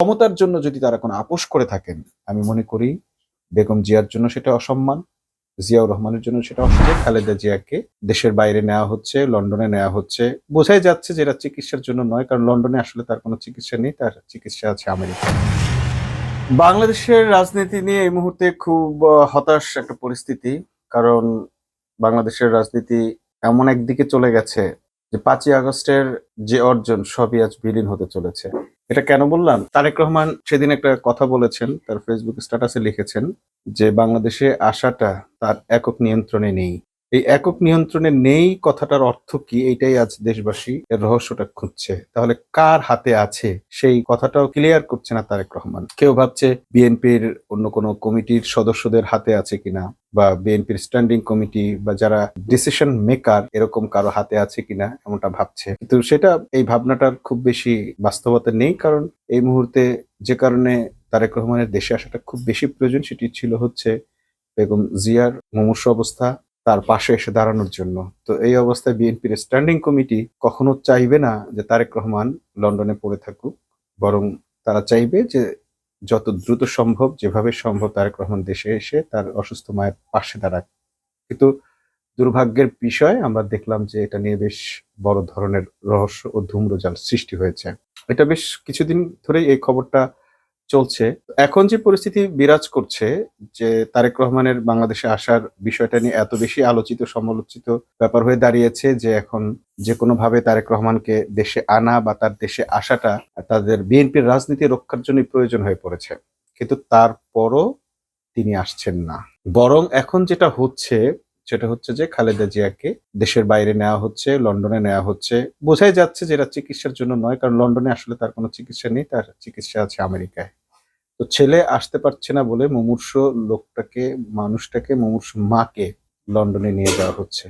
ক্ষমতার জন্য যদি তারা কোনো আপোস করে থাকেন, আমি মনে করি বেগম জিয়ার জন্য সেটা অসম্মান, জিয়াউর রহমানের জন্য সেটা অসম্মান। খালেদা জিয়াকে দেশের বাইরে নেওয়া হচ্ছে, লন্ডনে নেওয়া হচ্ছে। বোঝাই যাচ্ছে যে এটা চিকিৎসার জন্য নয়, কারণ লন্ডনে আসলে তার কোনো চিকিৎসা নেই, তার চিকিৎসা আছে আমেরিকায়। বাংলাদেশের রাজনীতি নিয়ে এই মুহূর্তে খুব হতাশ একটা পরিস্থিতি। কারণ বাংলাদেশের রাজনীতি এমন একদিকে চলে গেছে যে ৫ই আগস্টের যে অর্জন সবই আজ বিলীন হতে চলেছে। এটা কেন বললাম? তারেক রহমান সেদিন একটা কথা বলেছেন, তার ফেসবুক স্ট্যাটাসে লিখেছেন যে বাংলাদেশে আসাটা তার একক নিয়ন্ত্রণে নেই। এই একক নিয়ন্ত্রণে নেই কথাটার অর্থ কি? এইটাই আজ দেশবাসী এর রহস্যটা খুঁজছে। তাহলে কার হাতে আছে সেই কথাটাও ক্লিয়ার করছে না তারেক রহমান। কেউ ভাবছে বিএনপির অন্য কোনো কমিটির সদস্যদের হাতে আছে কিনা, বা বিএনপির স্ট্যান্ডিং কমিটি বা যারা ডিসিশন মেকার এরকম কারো হাতে আছে কিনা এমনটা ভাবছে। কিন্তু সেটা এই ভাবনাটার খুব বেশি বাস্তবতা নেই, কারণ এই মুহূর্তে যে কারণে তারেক রহমানের দেশে আসাটা খুব বেশি প্রয়োজন সেটি ছিল হচ্ছে বেগম জিয়ার মুমূর্ষু অবস্থা, তার পাশে এসে দাঁড়ানোর জন্য। তো এই অবস্থায় বিএনপির স্ট্যান্ডিং কমিটি কখনো চাইবে না যে তারেক রহমান লন্ডনে পড়ে থাকুক, বরং তারা চাইবে যে যত দ্রুত সম্ভব, যেভাবে সম্ভব তারেক রহমান দেশে এসে তার অসুস্থ মায়ের পাশে দাঁড়াক। কিন্তু দুর্ভাগ্যের বিষয় আমরা দেখলাম যে এটা নিয়ে বেশ বড় ধরনের রহস্য ও ধূম্রজাল সৃষ্টি হয়েছে। এটা বেশ কিছুদিন ধরেই এই খবরটা চলছে। এখন যে পরিস্থিতি বিরাজ করছে যে তারেক রহমানের বাংলাদেশে আসার বিষয়টা নিয়ে এত বেশি আলোচিত সমালোচিত ব্যাপার হয়ে দাঁড়িয়েছে যে এখন যেকোনোভাবে তারেক রহমানকে দেশে আনা বা তার দেশে আসাটা তাদের বিএনপির রাজনীতি রক্ষার জন্যই প্রয়োজন হয়ে পড়েছে। কিন্তু তারপরও তিনি আসছেন না। বরং এখন যেটা হচ্ছে সেটা হচ্ছে যে খালেদা জিয়াকে দেশের বাইরে নেওয়া হচ্ছে, লন্ডনে নেওয়া হচ্ছে। বোঝাই যাচ্ছে যে এটা চিকিৎসার জন্য নয়, কারণ লন্ডনে আসলে তার কোনো চিকিৎসা নেই, তার চিকিৎসা আছে আমেরিকায়। তো ছেলে আসতে পারছে না বলে মুমূর্ষু লোকটাকে, মানুষটাকে, মুমূর্ষু মাকে লন্ডনে নিয়ে যাওয়া হচ্ছে।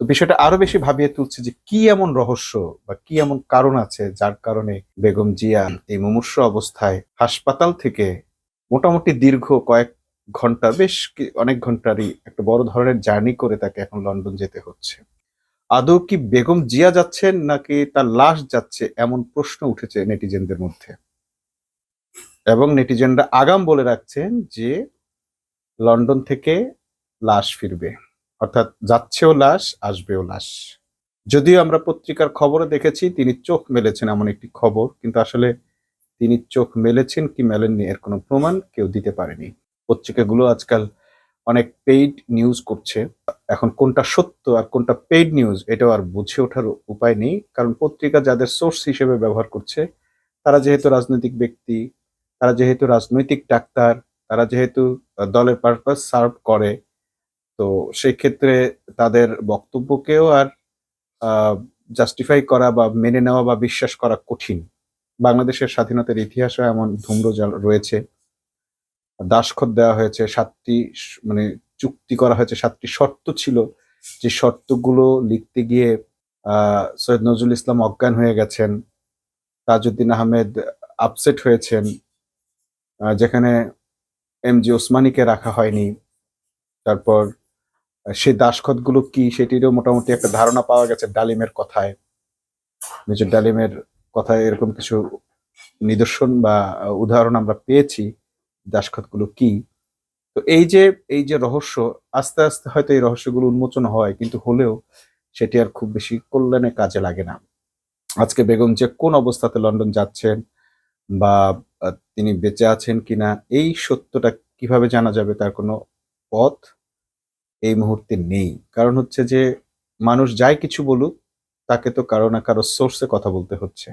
তো বিষয়টা আরো বেশি ভাবিয়ে তুলছে যে কি এমন রহস্য বা কি এমন কারণ আছে যার কারণে বেগম জিয়া এই মুমূর্ষু অবস্থায় হাসপাতাল থেকে মোটামুটি দীর্ঘ কয়েক ঘন্টা, অনেক ঘন্টারই একটা বড় ধরনের জার্নি করে তাকে এখন লন্ডন যেতে হচ্ছে। আদৌ কি বেগম জিয়া যাচ্ছেন নাকি তার লাশ যাচ্ছে, এমন প্রশ্ন উঠেছে নেটিজেনদের মধ্যে। এবং নেটিজেনরা আগাম বলে রাখছেন যে লন্ডন থেকে লাশ ফিরবে, অর্থাৎ যাচ্ছেও লাশ, আসবেও লাশ। যদিও আমরা পত্রিকার খবরে দেখেছি তিনি চোখ মেলেছেন এমন একটি খবর, কিন্তু আসলে তিনি চোখ মেলেছেন কি মেলেননি এর কোনো প্রমাণ কেউ দিতে পারেনি। পত্রিকাগুলো আজকাল অনেক পেইড নিউজ করছে। এখন কোনটা সত্য আর কোনটা পেইড নিউজ এটাও আর বুঝে ওঠার উপায় নেই, কারণ পত্রিকা যাদের সোর্স হিসেবে ব্যবহার করছে তারা যেহেতু রাজনৈতিক ব্যক্তি, তারা যেহেতু রাজনৈতিক ডাক্তার, তারা যেহেতু দলের পারপাস সার্ভ করে, তো সেই ক্ষেত্রে তাদের বক্তব্যকেও আর জাস্টিফাই করা বা মেনে নেওয়া বা বিশ্বাস করা কঠিন। বাংলাদেশের স্বাধীনতার ইতিহাসে এমন ধূম্রজাল রয়েছে। দাসখত দেওয়া হয়েছে ৭টি, মানে চুক্তি করা হয়েছে, ৭টি শর্ত ছিল। যে শর্তগুলো লিখতে গিয়ে সৈয়দ নজরুল ইসলাম অজ্ঞান হয়ে গেছেন, তাজউদ্দিন আহমেদ আপসেট হয়েছেন, যেখানে এমজি ওসমানীকে রাখা হয়নি। তারপর সেই দাসখতগুলো কি সেটিরও মোটামুটি একটা ধারণা পাওয়া গেছে ডালিমের কথায়। মেজর ডালিমের কথায় এরকম কিছু নিদর্শন বা উদাহরণ আমরা পেয়েছি দাসখতগুলো কি। তো এই যে রহস্য, আস্তে আস্তে হয়তো এই রহস্যগুলো উন্মোচন হয়, কিন্তু হলেও সেটি আর খুব বেশি কল্যাণে কাজে লাগে না। আজকে বেগম যে কোন অবস্থাতে লন্ডন যাচ্ছেন বা তিনি বেঁচে আছেন কিনা এই সত্যটা কিভাবে জানা যাবে তার কোনো পথ এই মুহূর্তে নেই। কারণ হচ্ছে যে মানুষ যাই কিছু বলুক তাকে তো কারো না কারো সোর্সে কথা বলতে হচ্ছে।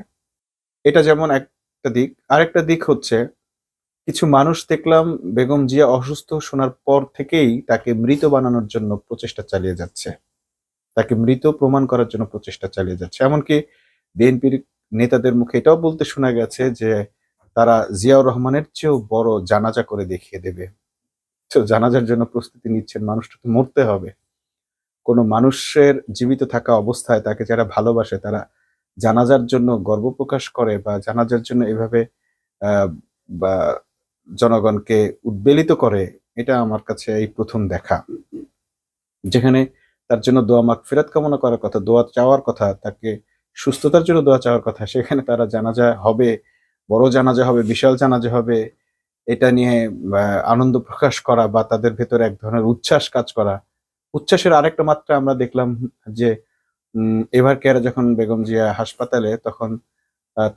এটা যেমন একটা দিক। আরেকটা দিক হচ্ছে কিছু মানুষ দেখলাম বেগম জিয়া অসুস্থ শোনার পর থেকেই তাকে মৃত বানানোর জন্য প্রচেষ্টা চালিয়ে যাচ্ছে। তাকে মৃত প্রমাণ করার জন্য প্রচেষ্টা চালিয়ে যাচ্ছে। এমনকি বিএনপির নেতাদের মুখে এটাও বলতে শোনা গেছে যে তারা জিয়াউর রহমানের চেয়েও বড় জানাজা করে দেখিয়ে দেবে। তো জানাজার জন্য প্রস্তুতি নিচ্ছেন, মানুষটা তো মরতে হবে। কোনো মানুষের জীবিত থাকা অবস্থায় তাকে যারা ভালোবাসে তারা জানাজার জন্য গর্ব প্রকাশ করে বা জানাজার জন্য এভাবে আহ, বা জনগণকে উদ্বেলিত করে, এটা আমার কাছে এই প্রথম দেখা। যেখানে তার জন্য দোয়া মাগফিরাত কামনা করার কথা, দোয়া চাওয়ার কথা, তাকে সুস্থতার জন্য দোয়া চাওয়ার কথা, সেখানে তারা জানাজা হবে বড় জানাজা হবে, বিশাল জানাজা হবে, এটা নিয়ে আনন্দ প্রকাশ করা বা তাদের ভেতরে এক ধরনের উচ্ছ্বাস কাজ করা। উচ্ছ্বাসের আরেকটা মাত্রা আমরা দেখলাম যে এভার কেয়ারে যখন বেগম জিয়া হাসপাতালে, তখন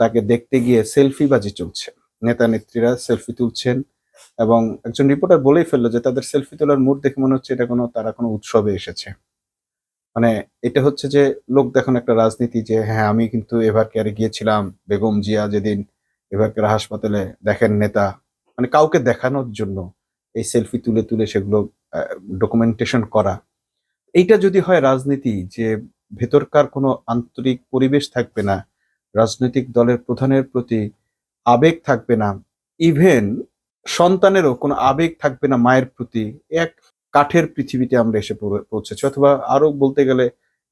তাকে দেখতে গিয়ে সেলফিবাজি চলছে। নেতা-নেত্রীরা সেলফি তুলছেন এবং একজন রিপোর্টার বলেই ফেলল যে তাদের সেলফি তোলার মুড দেখে মনে হচ্ছে এটা তারা কোনো উৎসবে এসেছে। মানে এটা হচ্ছে যে লোক দেখানো একটা রাজনীতি যে হ্যাঁ, আমি কিন্তু এভার কেয়ারে গিয়েছিলাম। বেগম জিয়া যেদিন এভার কেয়ার হাসপাতালে, দেখেন নেতা। মানে কাউকে দেখানোর জন্য এই সেলফি তুলে সেগুলো ডকুমেন্টেশন করা। এইটা যদি হয় রাজনীতি, যে ভেতরকার কোনো আন্তরিক পরিবেশ থাকবে না, রাজনৈতিক দলের প্রধানের প্রতি আবেগ থাকবে না, ইভেন সন্তানেরও কোনো আবেগ থাকবে না মায়ের প্রতি, এক কাঠের পৃথিবীতে আমরা এসে পৌঁছেছি, অথবা আরো বলতে গেলে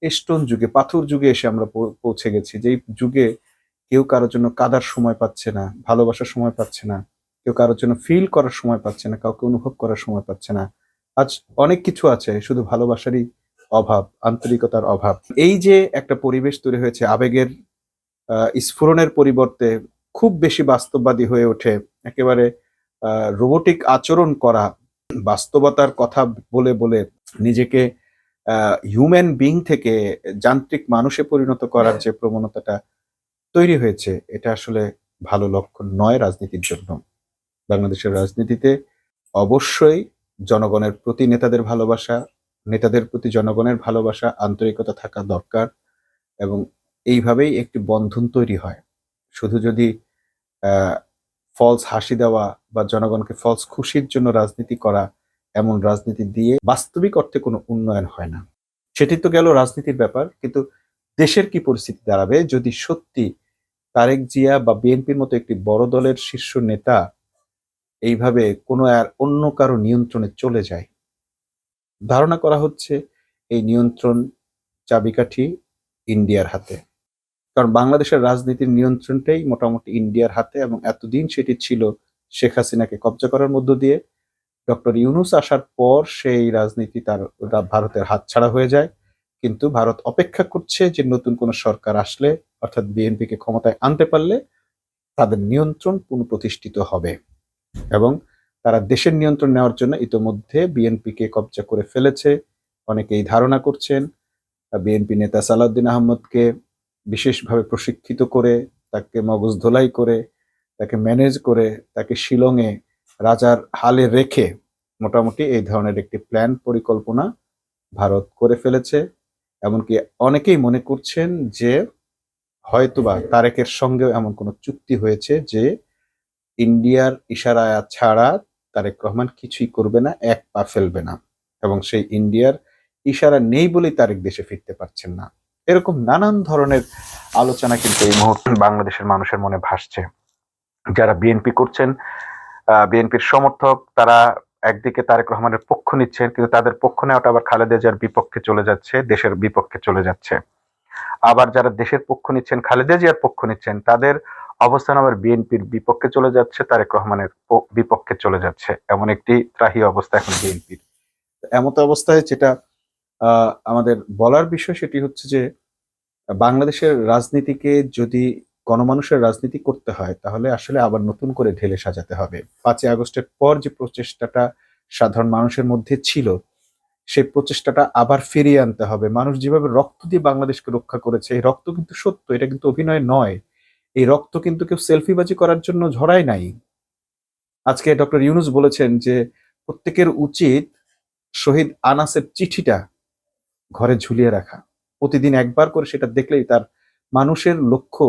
স্টোন যুগে, পাথর যুগে এসে আমরা পৌঁছে গেছি, যেই যুগে কেউ কারোর জন্য কাদার সময় পাচ্ছে না, ভালোবাসার সময় পাচ্ছে না, কেউ কারোর জন্য ফিল করার সময় পাচ্ছে না, কাউকে অনুভব করার সময় পাচ্ছে না। আজ অনেক কিছু আছে, শুধু ভালোবাসারই অভাব, আন্তরিকতার অভাব। এই যে একটা পরিবেশ তৈরি হয়েছে, আবেগের স্ফুরণের পরিবর্তে খুব বেশি বাস্তববাদী হয়ে ওঠে, একেবারে রোবোটিক আচরণ করা, বাস্তবতার কথা বলে বলে নিজেকে হিউম্যান বিং থেকে যান্ত্রিক মানুষে পরিণত করার যে প্রবণতাটা তৈরি হয়েছে, এটা আসলে ভালো লক্ষণ নয় রাজনীতির জন্য। বাংলাদেশের রাজনীতিতে অবশ্যই জনগণের প্রতি নেতাদের ভালোবাসা, নেতাদের প্রতি জনগণের ভালোবাসা, আন্তরিকতা থাকা দরকার এবং এইভাবেই একটি বন্ধন তৈরি হয়। শুধু যদি ফলস হাসি দেওয়া বা জনগণকে ফলস খুশির জন্য রাজনীতি করা, এমন রাজনীতি দিয়ে বাস্তবিক অর্থে কোনো উন্নয়ন হয় না। সেটি তো গেল রাজনীতির ব্যাপার, কিন্তু দেশের কি পরিস্থিতি দাঁড়াবে যদি সত্যি তারেক জিয়া বা বিএনপির মতো একটি বড় দলের শীর্ষ নেতা এইভাবে কোনো আর অন্য কারো নিয়ন্ত্রণে চলে যায়? ধারণা করা হচ্ছে এই নিয়ন্ত্রণ চাবিকাঠি ইন্ডিয়ার হাতে। কারণ বাংলাদেশের রাজনীতির নিয়ন্ত্রণটাই মোটামুটি ইন্ডিয়ার হাতে, এবং এতদিন সেটি ছিল শেখ হাসিনাকে কব্জা করার মধ্য দিয়ে। ডক্টর ইউনূস আসার পর সেই রাজনীতি তার ভারতের হাতছাড়া হয়ে যায়। কিন্তু ভারত অপেক্ষা করছে যে নতুন কোনো সরকার আসলে, অর্থাৎ বিএনপিকে ক্ষমতায় আনতে পারলে তাদের নিয়ন্ত্রণ পুনঃপ্রতিষ্ঠিত হবে, এবং তারা দেশের নিয়ন্ত্রণ নেওয়ার জন্য ইতোমধ্যে বিএনপিকে কব্জা করে ফেলেছে। অনেকেই ধারণা করছেন বিএনপি নেতা সালাউদ্দিন আহমদকে বিশেষভাবে প্রশিক্ষিত করে, তাকে মগজ ধোলাই করে, তাকে ম্যানেজ করে, তাকে শিলংয়ে রাজার হালে রেখে মোটামুটি এই ধরনের একটি প্ল্যান পরিকল্পনা ভারত করে ফেলেছে। এমনকি অনেকেই মনে করছেন যে হয়তোবা তারেকের সঙ্গেও এমন কোনো চুক্তি হয়েছে যে ইন্ডিয়ার ইশারা ছাড়া তারেক রহমান কিছুই করবে না, এক পা ফেলবে না, এবং সেই ইন্ডিয়ার ইশারা নেই বলেই তারেক দেশে ফিরতে পারছেন না। এরকম নানান ধরনের আলোচনা কিন্তু এই মুহূর্তে বাংলাদেশের মানুষের মনে ভাসছে। যারা বিএনপি করছেন, বিএনপির সমর্থক, তারা একদিকে তারেক রহমানের পক্ষ নিচ্ছেন, কিন্তু তাদের পক্ষ নেওয়াটা আবার খালেদা জিয়ার বিপক্ষে চলে যাচ্ছে, দেশের বিপক্ষে চলে যাচ্ছে। আবার যারা দেশের পক্ষ নিচ্ছেন, খালেদা জিয়ার পক্ষ নিচ্ছেন, তাদের অবস্থান আবার বিএনপির বিপক্ষে চলে যাচ্ছে, তারেক রহমানের বিপক্ষে চলে যাচ্ছে। এমন একটি ত্রাহি অবস্থা এখন বিএনপির। এমত অবস্থায় যেটা আমাদের বলার বিষয় সেটি হচ্ছে যে বাংলাদেশের রাজনীতিকে যদি গণমানুষের রাজনীতি করতে হয়, তাহলে আসলে আবার নতুন করে ঢেলে সাজাতে হবে। 5ই আগস্টের পর যে প্রচেষ্টাটা সাধারণ মানুষের মধ্যে ছিল, সেই প্রচেষ্টাটা আবার ফিরিয়ে আনতে হবে। মানুষ যেভাবে রক্ত দিয়ে বাংলাদেশকে রক্ষা করেছে, এই রক্ত কিন্তু সত্য, এটা কিন্তু অভিনয় নয়। এই রক্ত কিন্তু কেউ সেলফিবাজি করার জন্য ঝরায় নাই। আজকে ডক্টর ইউনূস বলেছেন যে প্রত্যেকের উচিত শহীদ আনাসের চিঠিটা ঘরে ঝুলিয়ে রাখা। প্রতিদিন একবার করে সেটা দেখলেই তার মানুষের লক্ষ্য,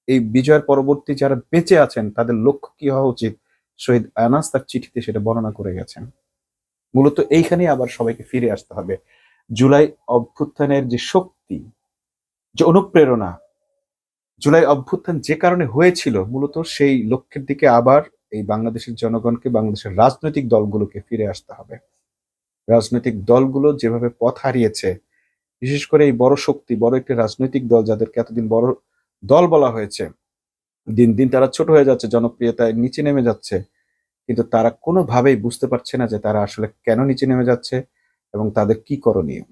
এই বিজয়ের পরবর্তী যারা বেঁচে আছেন তাদের লক্ষ্য কি হওয়া উচিত, শহীদ আনাস তার চিঠিতে সেটা বর্ণনা করে গেছেন। মূলত এইখানে আবার সবাইকে ফিরে আসতে হবে। জুলাই অভ্যুত্থানের যে শক্তি, যে অনুপ্রেরণা, জুলাই অভ্যুত্থান যে কারণে হয়েছিল, মূলত সেই লক্ষ্যের দিকে আবার এই বাংলাদেশের জনগণকে, বাংলাদেশের রাজনৈতিক দলগুলোকে ফিরে আসতে হবে। রাজনৈতিক দলগুলো যেভাবে পথ হারিয়েছে, বিশেষ করে এই বড় শক্তি, বড় একটি রাজনৈতিক দল যাদেরকে এতদিন বড় দল বলা হয়েছে, দিন দিন তারা ছোট হয়ে যাচ্ছে, জনপ্রিয়তায় নিচে নেমে যাচ্ছে। কিন্তু তারা কোনোভাবেই বুঝতে পারছে না যে তারা আসলে কেন নিচে নেমে যাচ্ছে এবং তাদের কি করণীয়।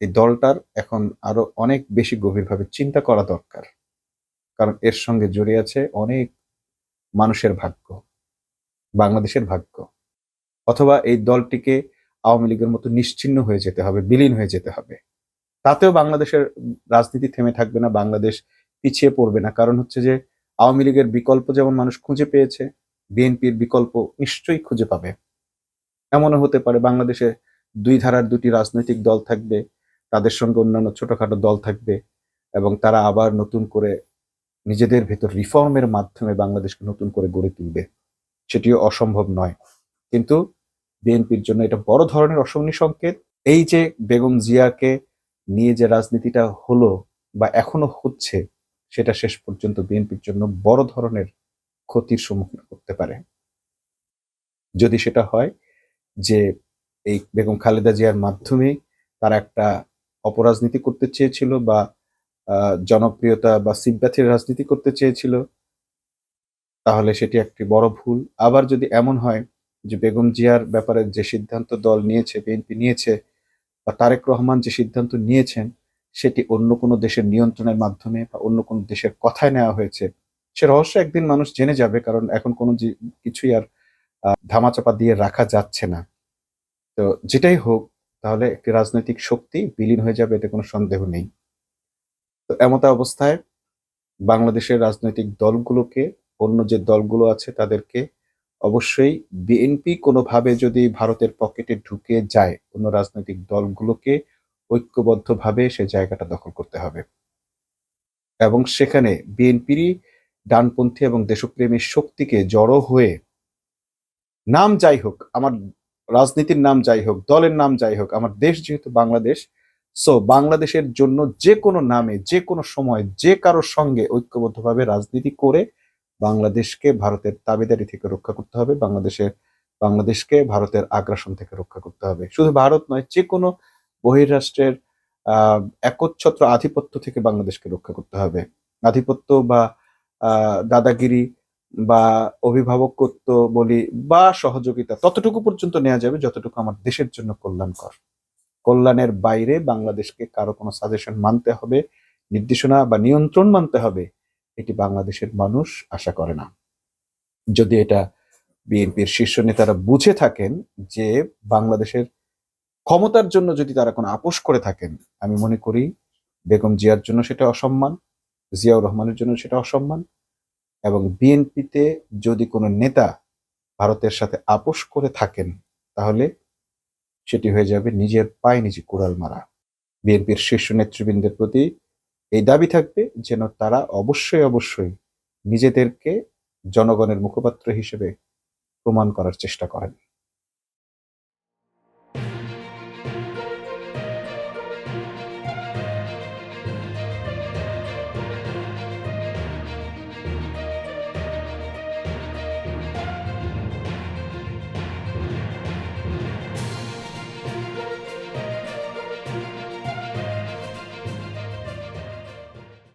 এই দলটার এখন আরো অনেক বেশি গভীরভাবে চিন্তা করা দরকার, কারণ এর সঙ্গে জড়িয়ে আছে অনেক মানুষের ভাগ্য, বাংলাদেশের ভাগ্য, অথবা এই দলটিকে আওয়ামী লীগের মতো নিশ্চিহ্ন হয়ে যেতে হবে, বিলীন হয়ে যেতে হবে। তাতেও বাংলাদেশের রাজনীতি থেমে থাকবে না, বাংলাদেশ পিছিয়ে পড়বে না। কারণ হচ্ছে যে আওয়ামী লীগের বিকল্প যেমন মানুষ খুঁজে পেয়েছে, বিএনপির বিকল্প নিশ্চয়ই খুঁজে পাবে। এমনও হতে পারে বাংলাদেশে দুই ধারার দুটি রাজনৈতিক দল থাকবে, তাদের সঙ্গে অন্যান্য ছোটখাটো দল থাকবে, এবং তারা আবার নতুন করে নিজেদের ভেতর রিফর্মের মাধ্যমে বাংলাদেশকে নতুন করে গড়ে তুলবে। সেটিও অসম্ভব নয়। কিন্তু বিএনপির জন্য এটা বড় ধরনের অশনি সংকেত। এই যে বেগম জিয়াকে নিয়ে যে রাজনীতিটা হলো বা এখনো হচ্ছে, সেটা শেষ পর্যন্ত বিএনপির জন্য বড় ধরনের ক্ষতির সম্মুখীন করতে পারে। যদি সেটা হয় যে এই বেগম খালেদা জিয়ার মাধ্যমে তারা একটা অপরাজনীতি করতে চেয়েছিল বা জনপ্রিয়তা বা সিম্প্যাথির রাজনীতি করতে চেয়েছিল, তাহলে সেটি একটি বড় ভুল। আবার যদি এমন হয় যে বেগম জিয়ার ব্যাপারে যে সিদ্ধান্ত দল নিয়েছে, বিএনপি নিয়েছে, বা তারেক রহমান যে সিদ্ধান্ত নিয়েছেন, সেটি অন্য কোনো দেশের নিয়ন্ত্রণের মাধ্যমে বা অন্য কোনো দেশের কথায় নেওয়া হয়েছে, সে রহস্য একদিন মানুষ জেনে যাবে। কারণ এখন কোনো কিছুই আর ধামাচাপা দিয়ে রাখা যাচ্ছে না। তো যেটাই হোক, তাহলে একটি রাজনৈতিক শক্তি বিলীন হয়ে যাবে, এতে কোনো সন্দেহ নেই। তো এমতা অবস্থায় বাংলাদেশের রাজনৈতিক দলগুলোকে, অন্য যে দলগুলো আছে তাদেরকে অবশ্যই, বিএনপি কোনোভাবে যদি ভারতের পকেটে ঢুকে যায়, অন্য রাজনৈতিক দলগুলোকে ঐক্যবদ্ধভাবে সে জায়গাটা দখল করতে হবে, এবং সেখানে বিএনপিরই ডানপন্থী এবং দেশপ্রেমী শক্তিকে জড়ো হয়ে, নাম যাই হোক, আমার রাজনীতির নাম যাই হোক, দলের নাম যাই হোক, আমার দেশ যেহেতু বাংলাদেশ, সো বাংলাদেশের জন্য যে কোনো নামে, যে কোনো সময়, যে কারোর সঙ্গে ঐক্যবদ্ধভাবে রাজনীতি করে বাংলাদেশকে ভারতের দাবিদারি থেকে রক্ষা করতে হবে, বাংলাদেশকে ভারতের আগ্রাসন থেকে রক্ষা করতে হবে। শুধু ভারত নয়, যে কোনো বহির্রাষ্ট্রের একচ্ছত্র আধিপত্য থেকে বাংলাদেশকে রক্ষা করতে হবে। আধিপত্য বা দাদাগিরি বা অভিভাবকত্ব বলি বা সহযোগিতা ততটুকু পর্যন্ত নেওয়া যাবে যতটুকু আমার দেশের জন্য কল্যাণকর। কল্যাণের বাইরে বাংলাদেশকে কারো কোনো সাজেশন মানতে হবে, নির্দেশনা বা নিয়ন্ত্রণ মানতে হবে, এটি বাংলাদেশের মানুষ আশা করে না। যদি এটা বিএনপির শীর্ষ নেতারা বুঝে থাকেন যে বাংলাদেশের ক্ষমতার জন্য যদি তারা কোনো আপোষ করে থাকেন, আমি মনে করি বেগম জিয়ার জন্য সেটা অসম্মান, জিয়াউর রহমানের জন্য সেটা অসম্মান, এবং বিএনপিতে যদি কোনো নেতা ভারতের সাথে আপোষ করে থাকেন, তাহলে সেটি হয়ে যাবে নিজের পায়ে নিজে কুড়াল মারা। বিএনপির শীর্ষ নেতৃবৃন্দের প্রতি এই দাবি থাকবে যেন তারা অবশ্যই নিজেদেরকে জনগণের মুখপাত্র হিসেবে প্রমাণ করার চেষ্টা করেন।